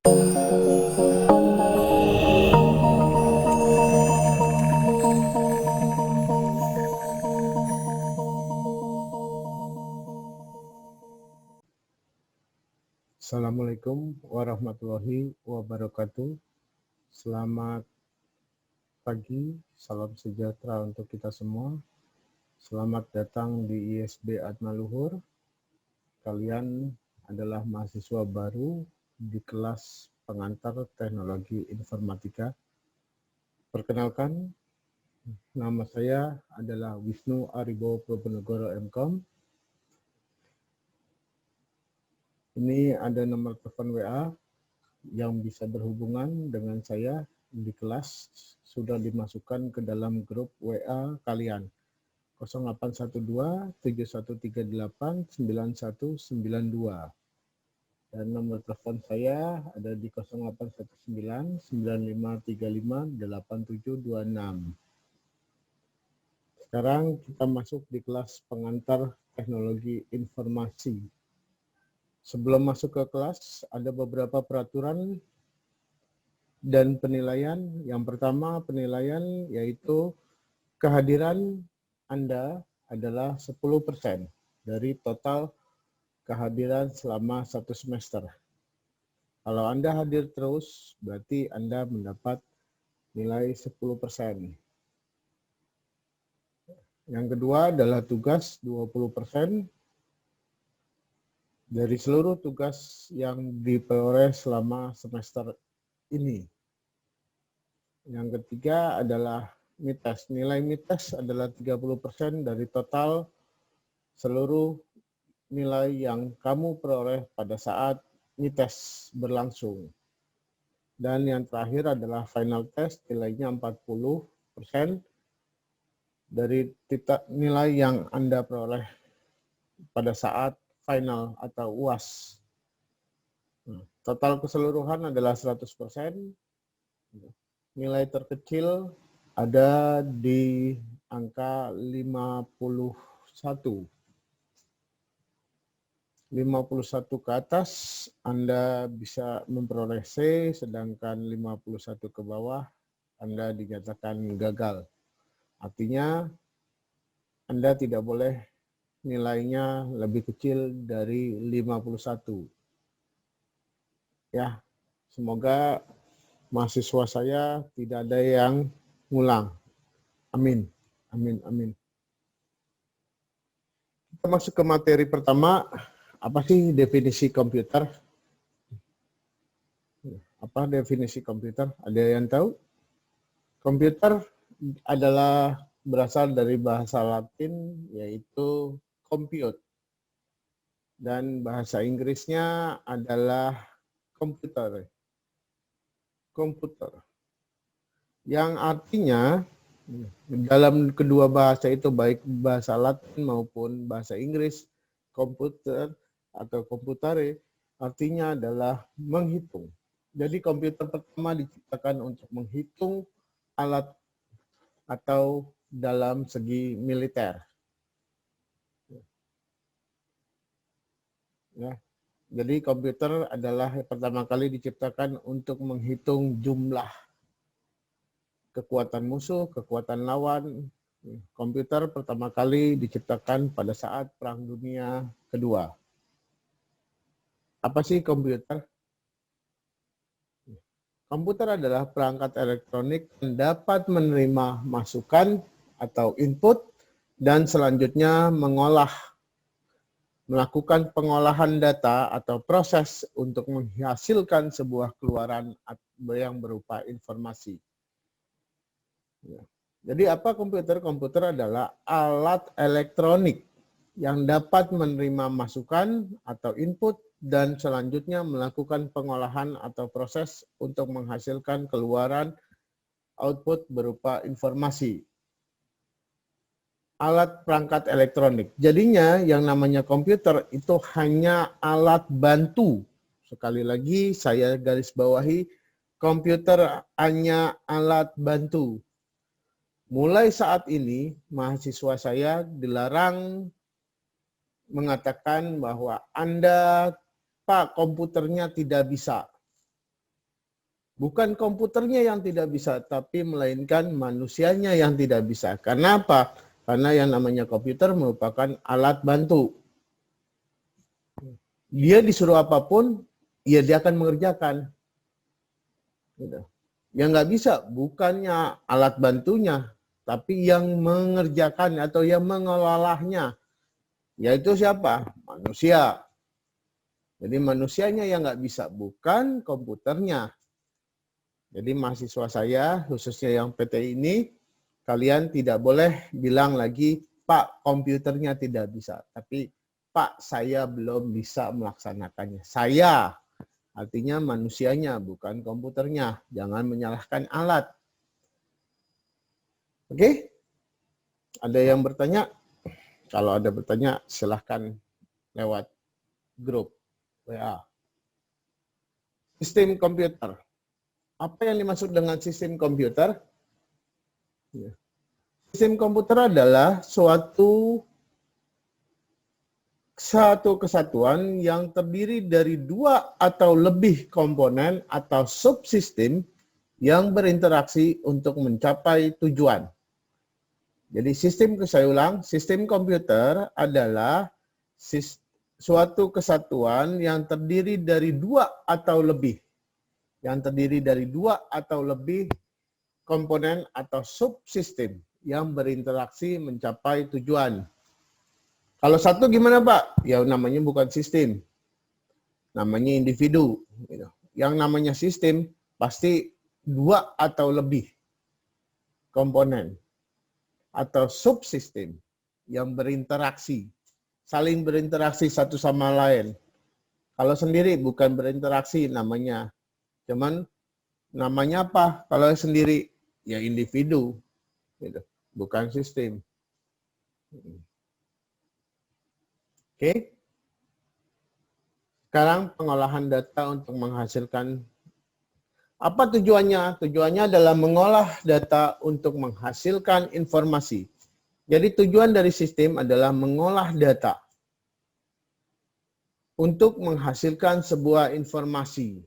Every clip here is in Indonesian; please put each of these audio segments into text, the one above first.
Assalamualaikum warahmatullahi wabarakatuh. Selamat pagi, salam sejahtera untuk kita semua. Selamat datang di ISB Atmaluhur. Kalian adalah mahasiswa baru di kelas pengantar teknologi informatika. Perkenalkan, nama saya adalah Wisnu Aribo Proponegoro MKom. Ini ada nomor telepon WA yang bisa berhubungan dengan saya di kelas, sudah dimasukkan ke dalam grup WA kalian 0812 7138 9192, dan nomor telepon saya ada di 0819 9535 8726. Sekarang kita masuk di kelas pengantar teknologi informasi. Sebelum masuk ke kelas, ada beberapa peraturan dan penilaian. Yang pertama, penilaian yaitu kehadiran Anda adalah 10% dari total kehadiran selama 1 semester. Kalau Anda hadir terus, berarti Anda mendapat nilai 10%. Yang kedua adalah tugas 20%. Dari seluruh tugas yang diperoleh selama semester ini. Yang ketiga adalah midtest. Nilai midtest adalah 30% dari total seluruh nilai yang kamu peroleh pada saat midtest berlangsung. Dan yang terakhir adalah final test, nilainya 40% dari nilai yang Anda peroleh pada saat final atau UAS. Total keseluruhan adalah 100%. Nilai terkecil ada di angka 51. 51 ke atas Anda bisa memperoleh C, sedangkan 51 ke bawah Anda dinyatakan gagal. Artinya Anda tidak boleh nilainya lebih kecil dari 51. Ya, semoga mahasiswa saya tidak ada yang ngulang. Amin. Amin, amin. Kita masuk ke materi pertama. Apa sih definisi komputer? Apa definisi komputer? Ada yang tahu? Komputer adalah berasal dari bahasa Latin, yaitu compute. Dan bahasa Inggrisnya adalah komputer. Komputer. Yang artinya, dalam kedua bahasa itu, baik bahasa Latin maupun bahasa Inggris, komputer atau computare artinya adalah menghitung. Jadi komputer pertama diciptakan untuk menghitung alat atau dalam segi militer. Ya. Jadi komputer adalah pertama kali diciptakan untuk menghitung jumlah, kekuatan musuh, kekuatan lawan. Komputer pertama kali diciptakan pada saat Perang Dunia Kedua. Apa sih komputer? Komputer adalah perangkat elektronik yang dapat menerima masukan atau input dan selanjutnya melakukan pengolahan data atau proses untuk menghasilkan sebuah keluaran yang berupa informasi. Jadi apa komputer? Komputer adalah alat elektronik yang dapat menerima masukan atau input dan selanjutnya melakukan pengolahan atau proses untuk menghasilkan keluaran output berupa informasi. Alat perangkat elektronik. Jadinya yang namanya komputer itu hanya alat bantu. Sekali lagi saya garis bawahi, komputer hanya alat bantu. Mulai saat ini mahasiswa saya dilarang mengatakan bahwa Anda, Pak, komputernya tidak bisa. Bukan komputernya yang tidak bisa, tapi melainkan manusianya yang tidak bisa. Karena apa? Karena yang namanya komputer merupakan alat bantu. Dia disuruh apapun, ya dia akan mengerjakan. Gitu. Yang nggak bisa bukannya alat bantunya, tapi yang mengerjakan atau yang mengelolanya. Yaitu siapa? Manusia. Jadi manusianya yang nggak bisa, bukan komputernya. Jadi mahasiswa saya, khususnya yang PT ini, kalian tidak boleh bilang lagi, Pak, komputernya tidak bisa. Tapi, Pak, saya belum bisa melaksanakannya. Saya, artinya manusianya, bukan komputernya. Jangan menyalahkan alat. Oke? Ada yang bertanya? Kalau ada bertanya, silahkan lewat grup WA. Sistem komputer. Apa yang dimaksud dengan sistem komputer? Sistem komputer adalah suatu kesatuan yang terdiri dari dua atau lebih komponen atau subsistem yang berinteraksi untuk mencapai tujuan. Jadi saya ulang, sistem komputer adalah suatu kesatuan yang terdiri dari dua atau lebih. Yang terdiri dari dua atau lebih komponen atau subsistem yang berinteraksi mencapai tujuan. Kalau satu gimana Pak? Ya namanya bukan sistem, namanya individu. Yang namanya sistem pasti dua atau lebih komponen atau subsistem yang berinteraksi, saling berinteraksi satu sama lain. Kalau sendiri bukan berinteraksi namanya, cuman namanya apa? Kalau sendiri ya individu, gitu. Bukan sistem. Oke. Sekarang pengolahan data untuk menghasilkan. Apa tujuannya? Tujuannya adalah mengolah data untuk menghasilkan informasi. Jadi tujuan dari sistem adalah mengolah data untuk menghasilkan sebuah informasi.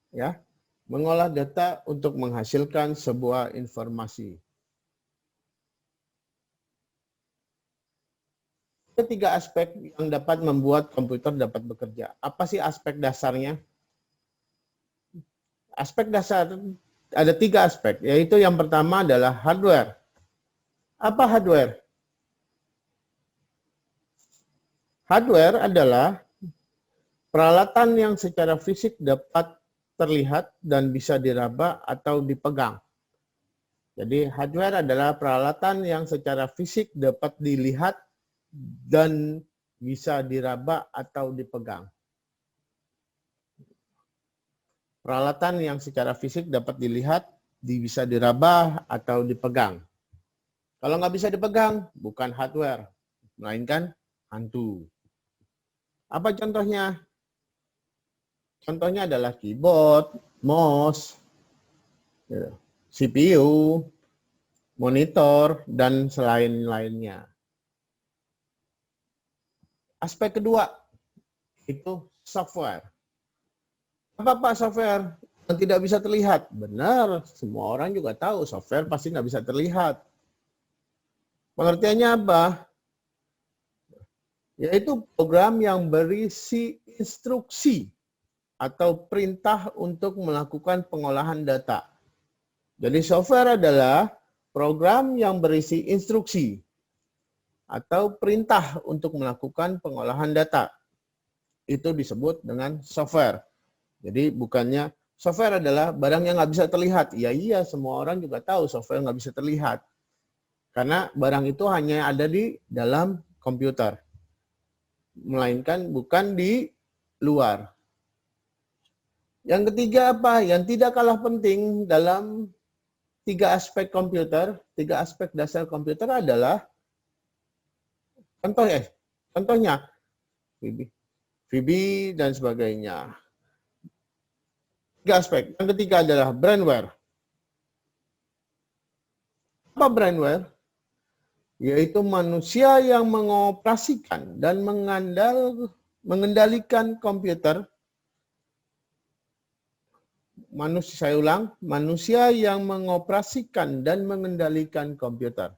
Ya, mengolah data untuk menghasilkan sebuah informasi. Ada tiga aspek yang dapat membuat komputer dapat bekerja. Apa sih aspek dasarnya? Aspek dasar ada tiga aspek, yaitu yang pertama adalah hardware. Apa hardware? Hardware adalah peralatan yang secara fisik dapat terlihat dan bisa diraba atau dipegang. Jadi hardware adalah peralatan yang secara fisik dapat dilihat dan bisa diraba atau dipegang. Peralatan yang secara fisik dapat dilihat, bisa diraba atau dipegang. Kalau nggak bisa dipegang, bukan hardware, melainkan hantu. Apa contohnya? Contohnya adalah keyboard, mouse, CPU, monitor, dan selain-lainnya. Aspek kedua, itu software. Apa Pak software yang tidak bisa terlihat? Benar, semua orang juga tahu software pasti nggak bisa terlihat. Pengertiannya apa? Yaitu program yang berisi instruksi atau perintah untuk melakukan pengolahan data. Jadi software adalah program yang berisi instruksi atau perintah untuk melakukan pengolahan data. Itu disebut dengan software. Jadi bukannya software adalah barang yang nggak bisa terlihat. Ya iya, semua orang juga tahu software nggak bisa terlihat. Karena barang itu hanya ada di dalam komputer. Melainkan bukan di luar. Yang ketiga apa? Yang tidak kalah penting dalam tiga aspek komputer, tiga aspek dasar komputer adalah contohnya VB dan sebagainya. Tiga aspek. Yang ketiga adalah brandware. Apa brandware? yaitu manusia yang mengoperasikan dan mengendalikan komputer. Manusia yang mengoperasikan dan mengendalikan komputer.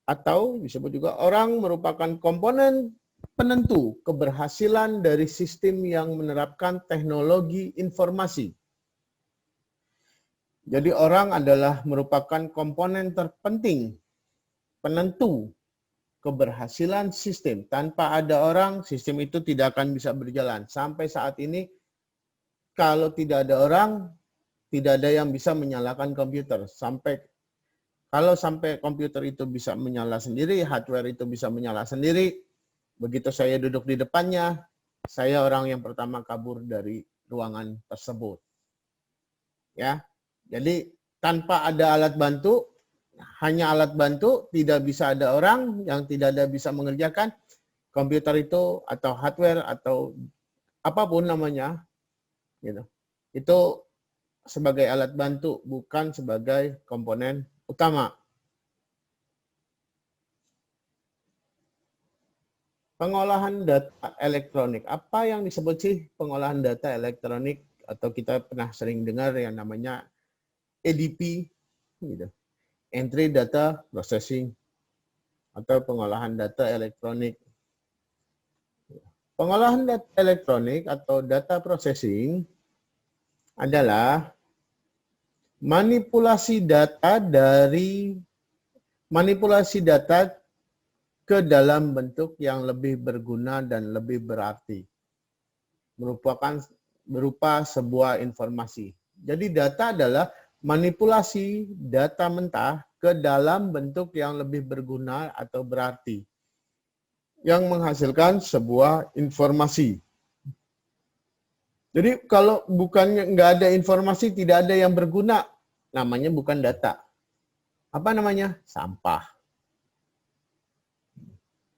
Atau disebut juga orang merupakan komponen penentu keberhasilan dari sistem yang menerapkan teknologi informasi. Jadi orang adalah merupakan komponen terpenting penentu keberhasilan sistem. Tanpa ada orang, sistem itu tidak akan bisa berjalan. Sampai saat ini, kalau tidak ada orang, tidak ada yang bisa menyalakan komputer. Kalau sampai komputer itu bisa menyala sendiri, hardware itu bisa menyala sendiri, begitu saya duduk di depannya, saya orang yang pertama kabur dari ruangan tersebut. Ya, jadi tanpa ada alat bantu, hanya alat bantu, tidak bisa ada orang yang tidak ada bisa mengerjakan komputer itu atau hardware atau apapun namanya, gitu. Itu sebagai alat bantu, bukan sebagai komponen utama. Pengolahan data elektronik. Apa yang disebut sih pengolahan data elektronik? Atau kita pernah sering dengar yang namanya EDP, gitu. Entry Data Processing, atau pengolahan data elektronik. Pengolahan data elektronik atau data processing adalah manipulasi data ke dalam bentuk yang lebih berguna dan lebih berarti, berupa sebuah informasi. Jadi data adalah manipulasi data mentah ke dalam bentuk yang lebih berguna atau berarti, yang menghasilkan sebuah informasi. Jadi kalau bukannya nggak ada informasi, tidak ada yang berguna, namanya bukan data. Apa namanya? Sampah.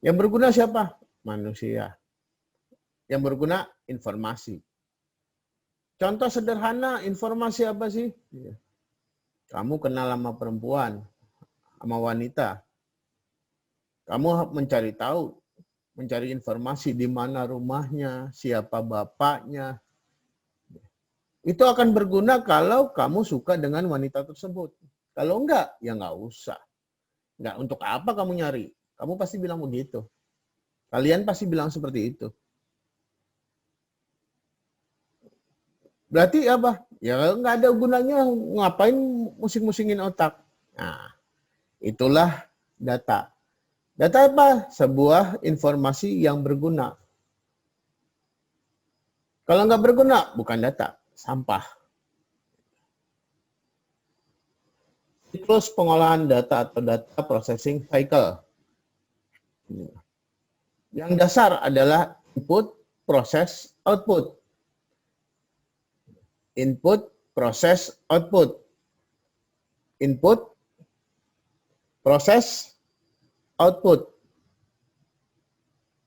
Yang berguna siapa? Manusia. Yang berguna informasi. Contoh sederhana, informasi apa sih? Kamu kenal sama perempuan, sama wanita. Kamu mencari tahu, mencari informasi di mana rumahnya, siapa bapaknya. Itu akan berguna kalau kamu suka dengan wanita tersebut. Kalau enggak, ya enggak usah. Enggak, untuk apa kamu nyari? Kamu pasti bilang begitu. Kalian pasti bilang seperti itu. Berarti apa? Ya enggak ada gunanya, ngapain musing-musingin otak. Nah, itulah data. Data apa? Sebuah informasi yang berguna. Kalau enggak berguna, bukan data. Sampah. Siklus pengolahan data atau data processing cycle. Yang dasar adalah input, proses, output. Input, proses, output. Input, proses, output.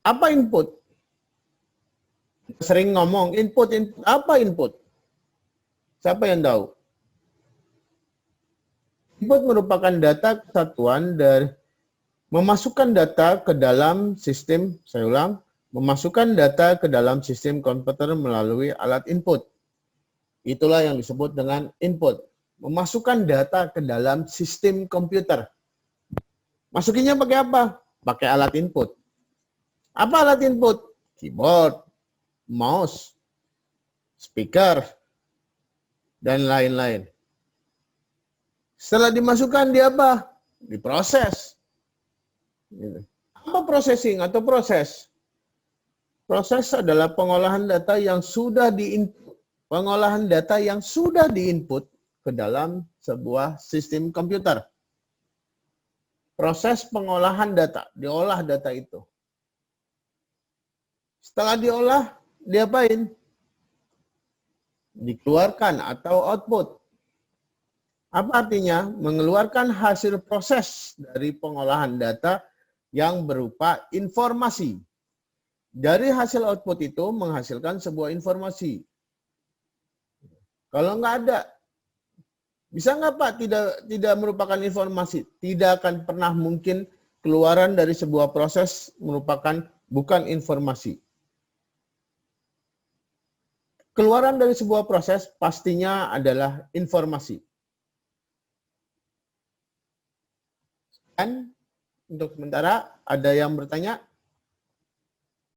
Apa input? Sering ngomong input. Apa input? Siapa yang tahu? Input merupakan data kesatuan dari memasukkan data ke dalam sistem, saya ulang, memasukkan data ke dalam sistem komputer melalui alat input. Itulah yang disebut dengan input. Memasukkan data ke dalam sistem komputer. Masukinnya pakai apa? Pakai alat input. Apa alat input? Keyboard, mouse, speaker, dan lain-lain. Setelah dimasukkan, dia apa? Diproses. Apa processing atau proses? Proses adalah pengolahan data yang sudah diinput ke dalam sebuah sistem komputer. Proses pengolahan data, diolah data itu. Setelah diolah, diapain? Dikeluarkan atau output. Apa artinya? Mengeluarkan hasil proses dari pengolahan data yang berupa informasi. Dari hasil output itu menghasilkan sebuah informasi. Kalau nggak ada Bisa nggak Pak tidak merupakan informasi? Tidak akan pernah mungkin keluaran dari sebuah proses merupakan bukan informasi. Keluaran dari sebuah proses pastinya adalah informasi. Dan untuk sementara ada yang bertanya?